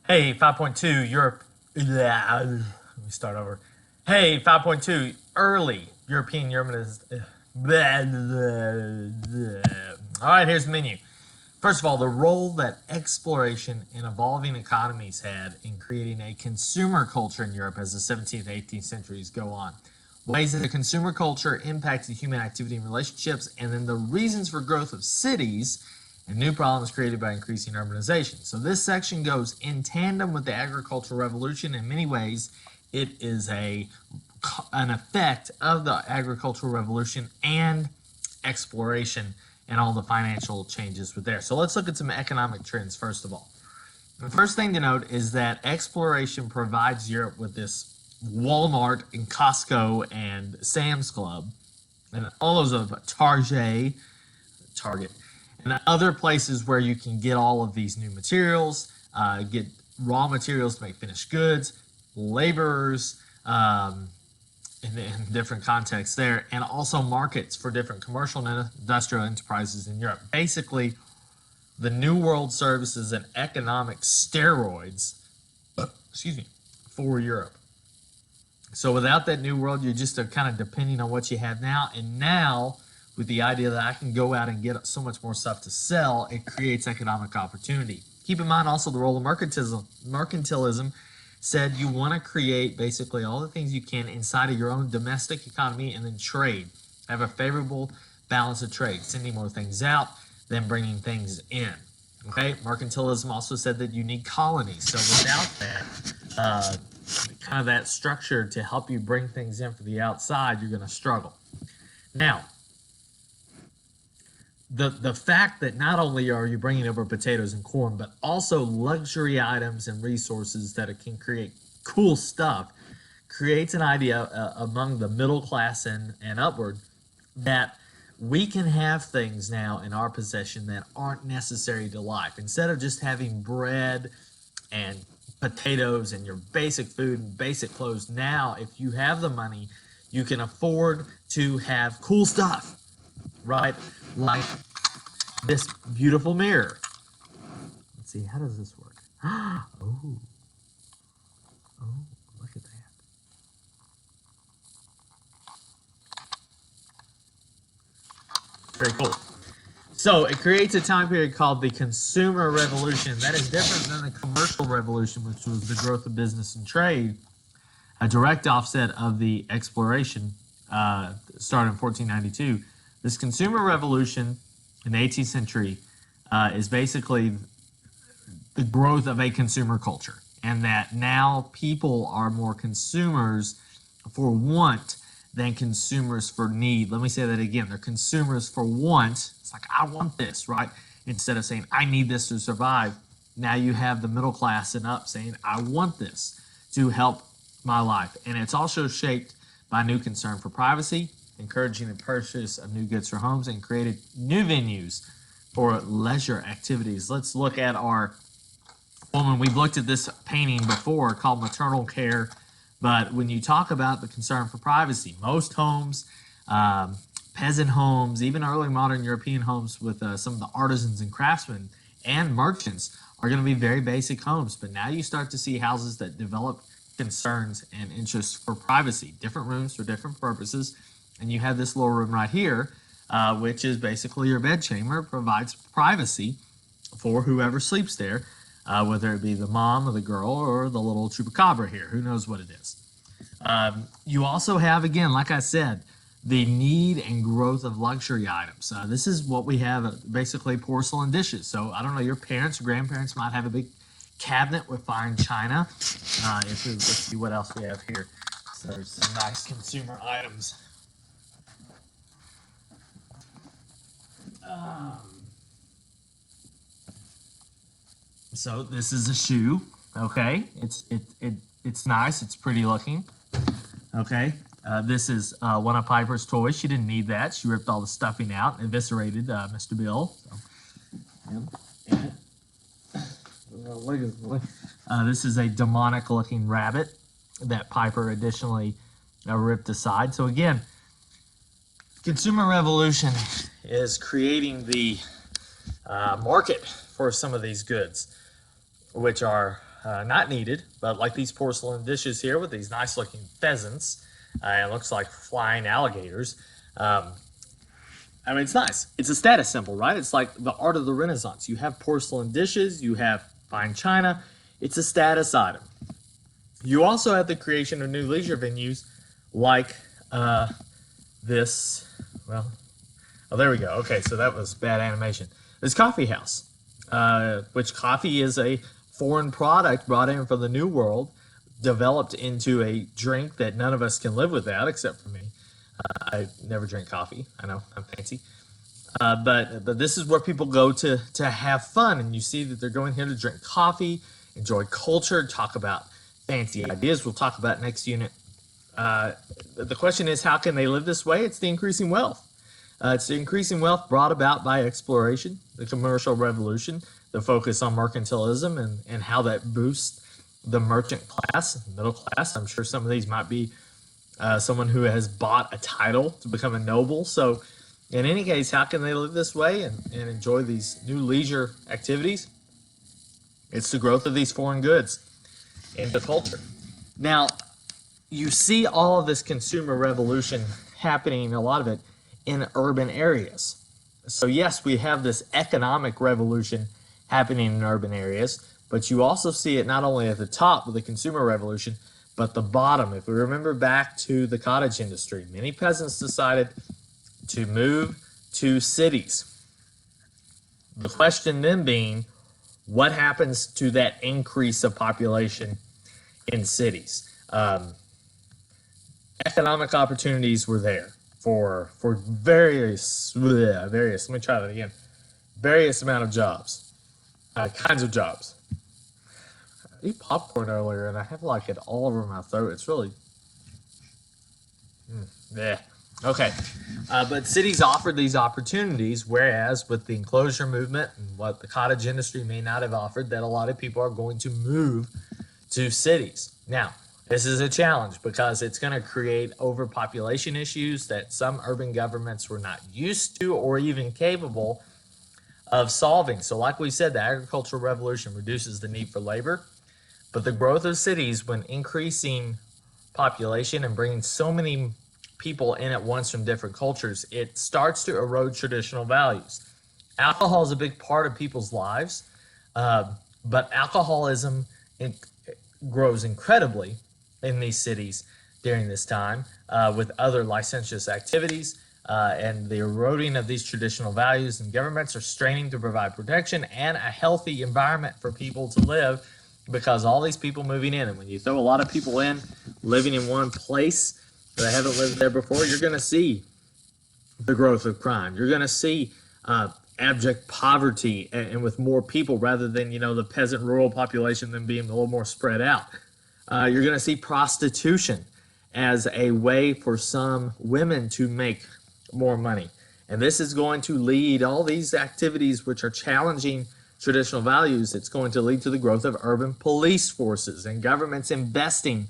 Hey, 5.2, Europe. Let me start over. Hey, 5.2, early European urbanism. All right, here's the menu. First of all, the role that exploration and evolving economies had in creating a consumer culture in Europe as the 17th and 18th centuries go on. Ways that a consumer culture impacted human activity and relationships, and then the reasons for growth of cities and new problems created by increasing urbanization. So this section goes in tandem with the agricultural revolution. In many ways, it is an effect of the agricultural revolution and exploration and all the financial changes with there. So let's look at some economic trends first of all. The first thing to note is that exploration provides Europe with this Walmart and Costco and Sam's Club and all those of Target, and other places where you can get all of these new materials, get raw materials to make finished goods, laborers, in different contexts there, and also markets for different commercial and industrial enterprises in Europe. Basically, the New World services and economic steroids, for Europe. So without that New World, you're just kind of depending on what you have now. And now, with the idea that I can go out and get so much more stuff to sell, it creates economic opportunity. Keep in mind also the role of mercantilism said you want to create basically all the things you can inside of your own domestic economy and then trade. Have a favorable balance of trade, sending more things out than bringing things in. Okay, mercantilism also said that you need colonies. So without that, kind of that structure to help you bring things in from the outside, you're going to struggle. Now, the fact that not only are you bringing over potatoes and corn, but also luxury items and resources that it can create cool stuff, creates an idea among the middle class and upward that we can have things now in our possession that aren't necessary to life. Instead of just having bread and potatoes and your basic food and basic clothes, now if you have the money, you can afford to have cool stuff, right? Like this beautiful mirror. Let's see, how does this work? Oh, look at that. Very cool. So it creates a time period called the consumer revolution. That is different than the commercial revolution, which was the growth of business and trade, a direct offset of the exploration started in 1492. This consumer revolution in the 18th century is basically the growth of a consumer culture, and that now people are more consumers for want than consumers for need. Let me say that again. They're consumers for want. It's like, I want this, right? Instead of saying, I need this to survive. Now you have the middle class and up saying, I want this to help my life. And it's also shaped by new concern for privacy, encouraging the purchase of new goods for homes, and created new venues for leisure activities. Let's look at our woman. We've looked at this painting before called Maternal Care, but when you talk about the concern for privacy, most homes, peasant homes, even early modern European homes with some of the artisans and craftsmen and merchants are going to be very basic homes. But now you start to see houses that develop concerns and interests for privacy, different rooms for different purposes. And you have this little room right here, which is basically your bed chamber. It provides privacy for whoever sleeps there, whether it be the mom or the girl or the little chupacabra here. Who knows what it is. You also have, again, like I said, the need and growth of luxury items. This is what we have, basically porcelain dishes. So I don't know, your parents or grandparents might have a big cabinet with fine china. Let's see what else we have here. So there's some nice consumer items. So this is a shoe. Okay, it's nice. It's pretty looking. Okay, this is one of Piper's toys. She didn't need that. She ripped all the stuffing out and eviscerated Mr. Bill. So, this is a demonic-looking rabbit that Piper additionally ripped aside. So again, consumer revolution is creating the market for some of these goods, which are not needed, but like these porcelain dishes here with these nice looking pheasants. It looks like flying alligators. I mean, it's nice. It's a status symbol, right? It's like the art of the Renaissance. You have porcelain dishes, you have fine china. It's a status item. You also have the creation of new leisure venues like this. Well, oh, there we go. Okay, so that was bad animation. This coffee house, which coffee is a foreign product brought in from the New World, developed into a drink that none of us can live without, except for me. I never drink coffee. I know, I'm fancy. But this is where people go to have fun, and you see that they're going here to drink coffee, enjoy culture, talk about fancy ideas. We'll talk about next unit. The question is, how can they live this way? It's the increasing wealth. It's the increasing wealth brought about by exploration, the commercial revolution, the focus on mercantilism, and how that boosts the merchant class, middle class. I'm sure some of these might be someone who has bought a title to become a noble. So in any case, how can they live this way and enjoy these new leisure activities? It's the growth of these foreign goods into culture. Now, you see all of this consumer revolution happening, a lot of it, in urban areas. So yes, we have this economic revolution happening in urban areas, but you also see it not only at the top with the consumer revolution, but the bottom. If we remember back to the cottage industry, many peasants decided to move to cities. The question then being, what happens to that increase of population in cities? Economic opportunities were there for various, let me try that again, various amount of jobs, kinds of jobs. I ate popcorn earlier and I have like it all over my throat. It's really, yeah. Okay, but cities offered these opportunities, whereas with the enclosure movement and what the cottage industry may not have offered, that a lot of people are going to move to cities. Now, this is a challenge because it's going to create overpopulation issues that some urban governments were not used to or even capable of solving. So like we said, the agricultural revolution reduces the need for labor, but the growth of cities, when increasing population and bringing so many people in at once from different cultures, it starts to erode traditional values. Alcohol is a big part of people's lives, but alcoholism grows incredibly in these cities during this time with other licentious activities and the eroding of these traditional values, and governments are straining to provide protection and a healthy environment for people to live because all these people moving in, and when you throw a lot of people in living in one place that haven't lived there before, you're going to see the growth of crime. You're going to see abject poverty, and with more people rather than, the peasant rural population than being a little more spread out. You're going to see prostitution as a way for some women to make more money. And this is going to lead all these activities which are challenging traditional values. It's going to lead to the growth of urban police forces and governments investing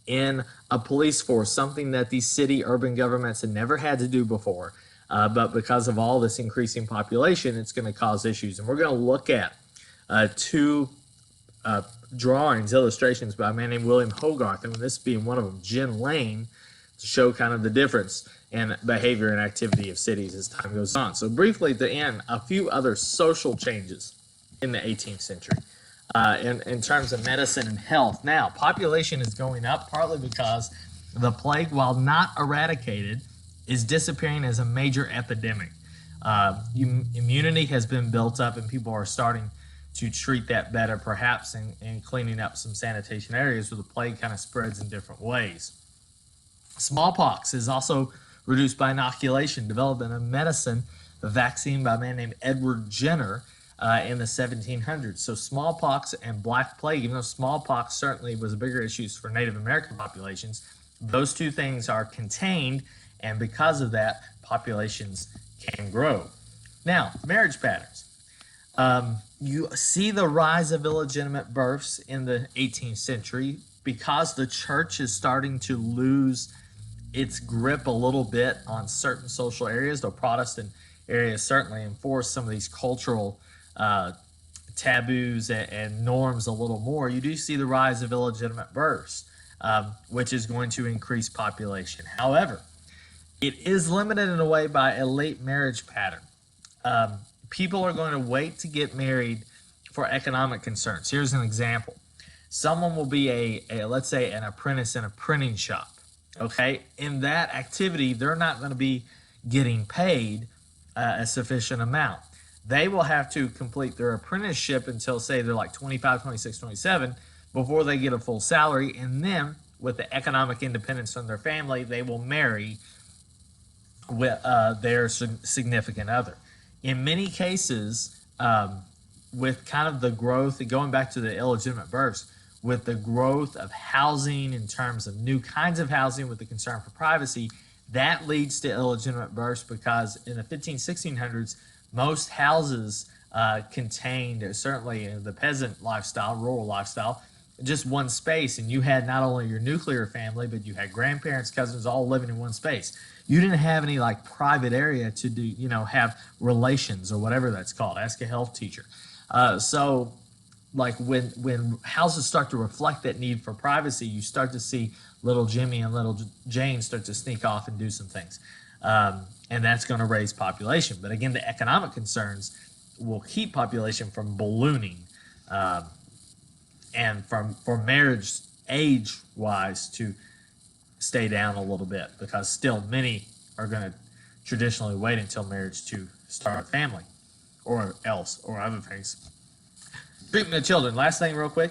in a police force, something that these city urban governments had never had to do before. But because of all this increasing population, it's going to cause issues. And we're going to look at two drawings, illustrations by a man named William Hogarth, and this being one of them, Jen Lane, to show kind of the difference in behavior and activity of cities as time goes on. So briefly at the end, a few other social changes in the 18th century. In terms of medicine and health. Now, population is going up partly because the plague, while not eradicated, is disappearing as a major epidemic. Immunity has been built up and people are starting to treat that better, perhaps in cleaning up some sanitation areas where the plague kind of spreads in different ways. Smallpox is also reduced by inoculation, developed in a medicine, a vaccine by a man named Edward Jenner, in the 1700s. So smallpox and black plague, even though smallpox certainly was a bigger issue for Native American populations, those two things are contained, and because of that, populations can grow. Now, marriage patterns. You see the rise of illegitimate births in the 18th century because the church is starting to lose its grip a little bit on certain social areas. The Protestant areas certainly enforce some of these cultural taboos and norms a little more, you do see the rise of illegitimate births, which is going to increase population. However, it is limited in a way by a late marriage pattern. People are going to wait to get married for economic concerns. Here's an example. Someone will be let's say, an apprentice in a printing shop. Okay, in that activity, they're not going to be getting paid a sufficient amount. They will have to complete their apprenticeship until, say, they're like 25, 26, 27 before they get a full salary. And then, with the economic independence from their family, they will marry with their significant other. In many cases, with kind of the growth, going back to the illegitimate births, with the growth of housing in terms of new kinds of housing with the concern for privacy, that leads to illegitimate births, because in the 1600s, most houses contained, certainly in the peasant lifestyle, rural lifestyle, just one space. And you had not only your nuclear family, but you had grandparents, cousins, all living in one space. You didn't have any like private area to do, have relations or whatever that's called. Ask a health teacher. So like when houses start to reflect that need for privacy, you start to see little Jimmy and little Jane start to sneak off and do some things. And that's going to raise population. But again, the economic concerns will keep population from ballooning, and for marriage age-wise to stay down a little bit, because still many are going to traditionally wait until marriage to start a family or other things. Treatment of children. Last thing real quick.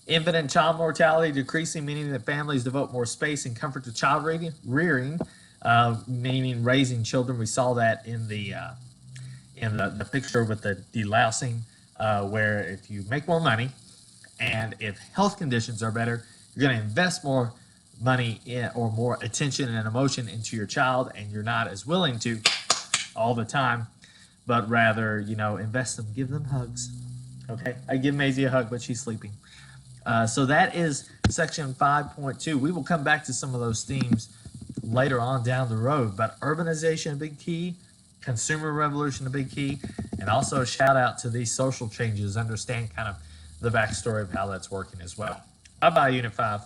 Infant and child mortality decreasing, meaning that families devote more space and comfort to child rearing, meaning raising children. We saw that in the picture with the delousing, where if you make more money and if health conditions are better, you're going to invest more money or more attention and emotion into your child, and you're not as willing to all the time, but rather, invest them, give them hugs. Okay, I give Maisie a hug, but she's sleeping. So that is section 5.2. We will come back to some of those themes later on down the road, but urbanization, a big key, consumer revolution, a big key, and also a shout out to these social changes, understand kind of the backstory of how that's working as well. Bye-bye, Unit 5.